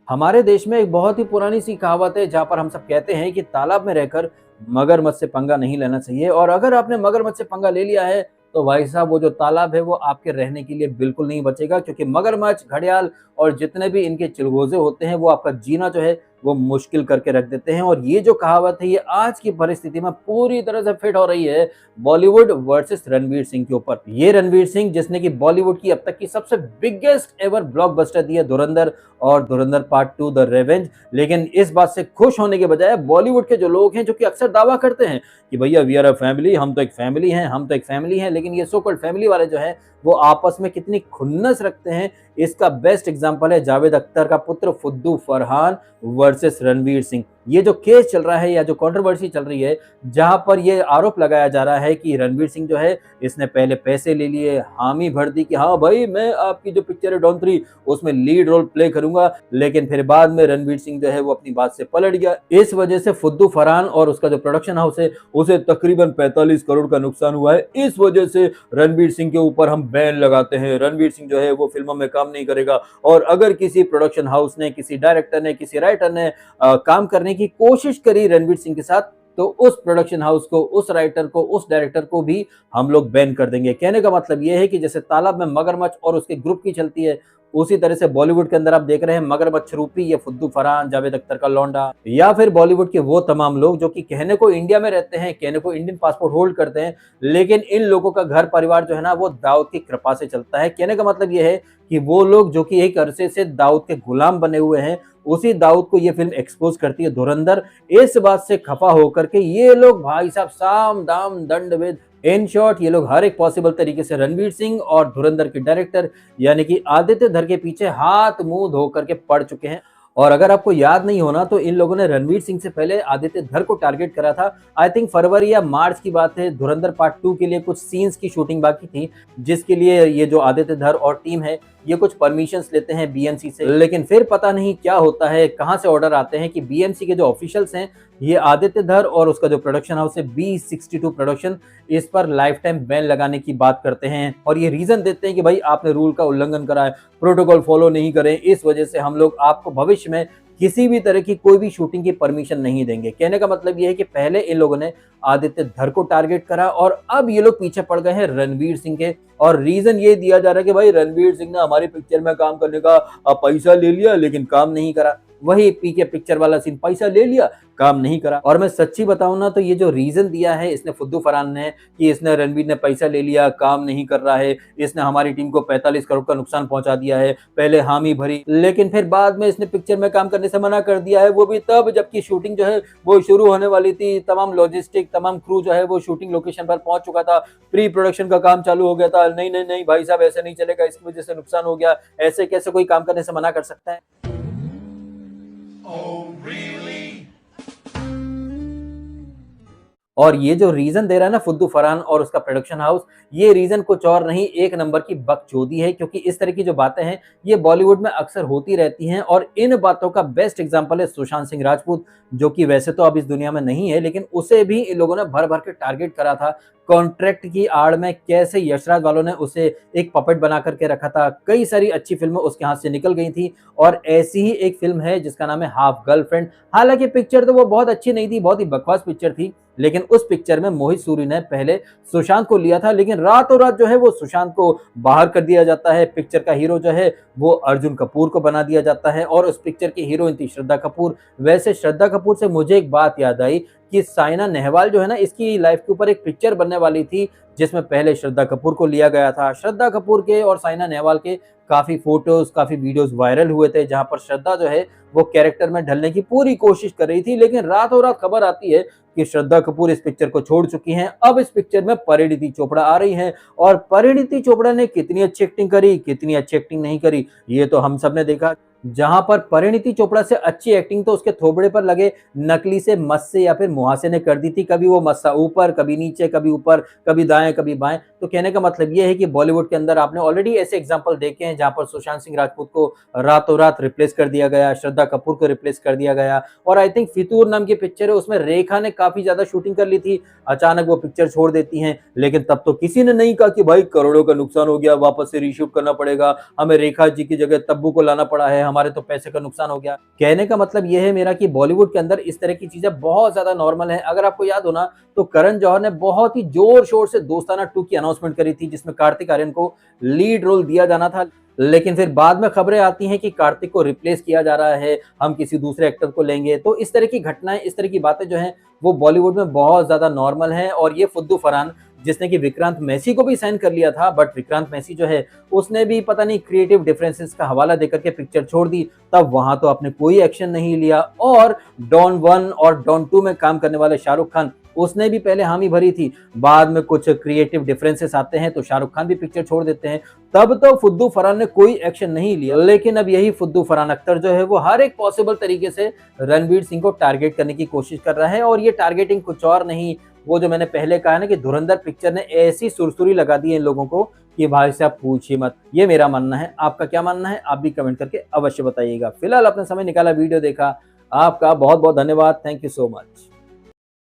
हमारे देश में एक बहुत ही पुरानी सी कहावत है जहाँ पर हम सब कहते हैं कि तालाब में रहकर मगरमच्छ से पंगा नहीं लेना चाहिए और अगर आपने मगरमच्छ से पंगा ले लिया है तो भाई साहब वो जो तालाब है वो आपके रहने के लिए बिल्कुल नहीं बचेगा, क्योंकि मगरमच्छ, घड़ियाल और जितने भी इनके चिलगोजे होते हैं वो आपका जीना जो है वो मुश्किल करके रख देते हैं। और ये जो कहावत है ये आज की परिस्थिति में पूरी तरह से फिट हो रही है बॉलीवुड वर्सेस रणवीर सिंह के ऊपर। ये रणवीर सिंह जिसने की बॉलीवुड की अब तक की सबसे बिगेस्ट एवर ब्लॉकबस्टर दी है धुरंधर और धुरंधर पार्ट 2 द रेवेंज। लेकिन इस बात से खुश होने के बजाय बॉलीवुड के जो लोग हैं जो कि अक्सर दावा करते हैं कि भैया वी आर अ फैमिली, हम तो एक फैमिली हैं, हम तो एक फैमिली हैं, लेकिन ये सो कॉल्ड फैमिली वाले जो हैं वो आपस में कितनी खुन्नस रखते हैं, इसका बेस्ट एग्जांपल है जावेद अख्तर का पुत्र फुद्दू फरहान वर्सेस रणवीर सिंह। ये जो केस चल रहा है या जो कंट्रोवर्सी चल रही है जहां पर ये आरोप लगाया जा रहा है कि रणवीर सिंह जो है इसने पहले पैसे ले लिए, हामी भर दी कि हाँ भाई मैं आपकी जो पिक्चर है डॉन 3 उसमें लीड रोल प्ले करूंगा, लेकिन फिर बाद में रणवीर सिंह जो है वो अपनी बात से पलट गया। इस वजह से फुद्दू फरहान और उसका जो प्रोडक्शन हाउस है उसे तकरीबन 45 करोड़ का नुकसान हुआ है। इस वजह से रणवीर सिंह के ऊपर हम बैन लगाते हैं, रणवीर सिंह जो है वो फिल्मों में काम नहीं करेगा। और अगर किसी प्रोडक्शन हाउस ने, किसी डायरेक्टर ने, किसी राइटर ने काम करने की कोशिश करी रणवीर सिंह के साथ तो उस प्रोडक्शन हाउस को, उस राइटर को, उस डायरेक्टर को भी हम लोग बैन कर देंगे। कहने का मतलब यह है कि जैसे तालाब में मगरमच्छ और उसके ग्रुप की चलती है उसी तरह से बॉलीवुड के अंदर आप देख रहे हैं मगरमच्छ रूपी ये फुद्दू फरहान, जावेद अख्तर का लौंडा या फिर बॉलीवुड के वो तमाम लोग जो कि कहने को इंडिया में रहते हैं, कहने को इंडियन पासपोर्ट होल्ड करते हैं, लेकिन इन लोगों का घर परिवार जो है ना वो दाऊद की कृपा से चलता है। कहने का मतलब ये है कि वो लोग जो कि एक अरसे से दाऊद के गुलाम बने हुए हैं, उसी दाऊद को ये फिल्म एक्सपोज करती है धुरंधर। इस बात से खफा होकर के ये लोग भाई साहब साम दाम दंड भेद, इन शॉर्ट ये लोग हर एक पॉसिबल तरीके से रणवीर सिंह और धुरंधर के डायरेक्टर यानी कि आदित्य धर के पीछे हाथ मुंह धो करके पड़ चुके हैं। और अगर आपको याद नहीं होना तो इन लोगों ने रणवीर सिंह से पहले आदित्य धर को टारगेट करा था। आई थिंक फरवरी या मार्च की बात है, धुरंधर पार्ट 2 के लिए कुछ सीन्स की शूटिंग बाकी थी जिसके लिए ये जो आदित्य धर और टीम है ये कुछ परमिशंस लेते हैं बीएमसी से, लेकिन फिर पता नहीं क्या होता है, कहां से ऑर्डर आते हैं कि बीएमसी के जो ऑफिशियल्स हैं ये आदित्य धर और उसका जो प्रोडक्शन हाउस है B62 प्रोडक्शन, इस पर लाइफ टाइम बैन लगाने की बात करते हैं। और ये रीजन देते हैं कि भाई आपने रूल का उल्लंघन करा है, प्रोटोकॉल फॉलो नहीं करें, इस वजह से हम लोग आपको भविष्य में किसी भी तरह की कोई भी शूटिंग की परमिशन नहीं देंगे। कहने का मतलब ये है कि पहले इन लोगों ने आदित्य धर को टारगेट करा और अब ये लोग पीछे पड़ गए हैं रणवीर सिंह के। और रीजन ये दिया जा रहा है कि भाई रणवीर सिंह ने हमारी पिक्चर में काम करने का पैसा ले लिया लेकिन काम नहीं करा। वही पीके पिक्चर वाला सीन, पैसा ले लिया काम नहीं करा। और मैं सच्ची बताऊं ना तो ये जो रीजन दिया है इसने फुद्दू फरहान ने कि इसने रणवीर ने पैसा ले लिया, काम नहीं कर रहा है, इसने हमारी टीम को 45 करोड़ का नुकसान पहुंचा दिया है, पहले हामी भरी लेकिन फिर बाद में इसने पिक्चर में काम करने से मना कर दिया है, वो भी तब जबकि शूटिंग जो है वो शुरू होने वाली थी, तमाम लॉजिस्टिक, तमाम क्रू जो है वो शूटिंग लोकेशन पर पहुंच चुका था, प्री प्रोडक्शन का काम चालू हो गया था। नहीं नहीं नहीं भाई साहब ऐसे नहीं चलेगा, इसकी वजह से नुकसान हो गया, ऐसे कैसे कोई काम करने से मना कर सकता है। Oh, really? और ये जो रीजन दे रहा है ना फुद्दू फरहान और उसका प्रोडक्शन हाउस, ये रीजन कुछ और नहीं, एक नंबर की बकचोदी है, क्योंकि इस तरह की जो बातें हैं ये बॉलीवुड में अक्सर होती रहती हैं। और इन बातों का बेस्ट एग्जांपल है सुशांत सिंह राजपूत, जो कि वैसे तो अब इस दुनिया में नहीं है लेकिन उसे भी इन लोगों ने भर भर के टारगेट करा था। कॉन्ट्रैक्ट की आड़ में कैसे यशराज वालों ने उसे एक पपेट बना करके रखा था, कई सारी अच्छी फिल्में उसके हाथ से निकल गई थी। और ऐसी ही एक फिल्म है जिसका नाम है हाफ गर्लफ्रेंड। हालांकि पिक्चर तो वो बहुत अच्छी नहीं थी, बहुत ही बकवास पिक्चर थी, लेकिन उस पिक्चर में मोहित सूरी ने पहले सुशांत को लिया था, लेकिन रातों रात जो है वो सुशांत को बाहर कर दिया जाता है। पिक्चर का हीरो जो है वो अर्जुन कपूर को बना दिया जाता है और उस पिक्चर की हीरोइन थी श्रद्धा कपूर। वैसे श्रद्धा कपूर से मुझे एक बात याद आई कि साइना नेहवाल जो है ना इसकी लाइफ के ऊपर एक पिक्चर बनने वाली थी जिसमें पहले श्रद्धा कपूर को लिया गया था। श्रद्धा कपूर के और साइना नेहवाल के काफी फोटोज, काफी वीडियोस वायरल हुए थे जहां पर श्रद्धा जो है वो कैरेक्टर में ढलने की पूरी कोशिश कर रही थी, लेकिन रातों रात खबर आती है कि श्रद्धा कपूर इस पिक्चर को छोड़ चुकी हैं। अब इस पिक्चर में परिणीति चोपड़ा आ रही हैं और परिणीति चोपड़ा ने कितनी अच्छी एक्टिंग करी, कितनी अच्छी एक्टिंग नहीं करी ये तो हम सब ने देखा। जहां पर परिणीति चोपड़ा से अच्छी एक्टिंग तो उसके थोबड़े पर लगे नकली से मस्से या फिर मुहासे ने कर दी थी। कभी वो मस्सा ऊपर, कभी नीचे, कभी ऊपर, कभी दाएं, कभी बाएं। तो कहने का मतलब ये है कि बॉलीवुड के अंदर आपने ऑलरेडी ऐसे एग्जांपल देखे हैं जहां पर सुशांत सिंह राजपूत को रातों रात रिप्लेस कर दिया गया, श्रद्धा कपूर को रिप्लेस कर दिया गया। और आई थिंक फितूर नाम की पिक्चर है, उसमें रेखा ने काफी ज्यादा शूटिंग कर ली थी, अचानक वो पिक्चर छोड़ देती हैं। लेकिन तब तो किसी ने नहीं कहा कि भाई करोड़ों का नुकसान हो गया, वापस से रीशूट करना पड़ेगा, हमें रेखा जी की जगह तब्बू को लाना पड़ा है, हमारे तो पैसे का नुकसान हो गया। कहने का मतलब ये है मेरा कि बॉलीवुड के अंदर इस तरह की चीजें बहुत ज्यादा नॉर्मल है। अगर आपको याद हो ना, तो करण जौहर ने बहुत ही जोर शोर से दोस्ताना 2 की अनाउंसमेंट करी थी, जिसमें कार्तिक आर्यन को लीड रोल दिया जाना था। लेकिन फिर बाद में खबरें आती हैं कि कार्तिक को रिप्लेस किया जा रहा है, हम किसी दूसरे एक्टर को लेंगे। तो इस तरह की घटनाएं, इस तरह की बातें जो हैं वो बॉलीवुड में बहुत ज्यादा नॉर्मल है। और ये फुद्दू फरहान, जिसने कि विक्रांत मैसी को भी साइन कर लिया था, बट विक्रांत मैसी जो है उसने भी पता नहीं क्रिएटिव डिफरेंसेस का हवाला देकर के पिक्चर छोड़ दी, तब वहां तो आपने कोई एक्शन नहीं लिया। और डॉन 1 और डॉन 2 में काम करने वाले शाहरुख खान, उसने भी पहले हामी भरी थी, बाद में कुछ क्रिएटिव डिफरेंसेस आते हैं तो शाहरुख खान भी पिक्चर छोड़ देते हैं, तब तो फुद्दू फरहान ने कोई एक्शन नहीं लिया। लेकिन अब यही फुद्दू फरहान अख्तर जो है वो हर एक पॉसिबल तरीके से रणवीर सिंह को टारगेट करने की कोशिश कर रहा है। और ये टारगेटिंग कुछ और नहीं, वो जो मैंने पहले कहा ना कि धुरंधर पिक्चर ने ऐसी सुरसुरी लगा दी है इन लोगों को कि भाई साहब पूछिए मत। ये मेरा मानना है, आपका क्या मानना है आप भी कमेंट करके अवश्य बताइएगा। फिलहाल अपना समय निकाला, वीडियो देखा, आपका बहुत बहुत धन्यवाद। Thank you so much.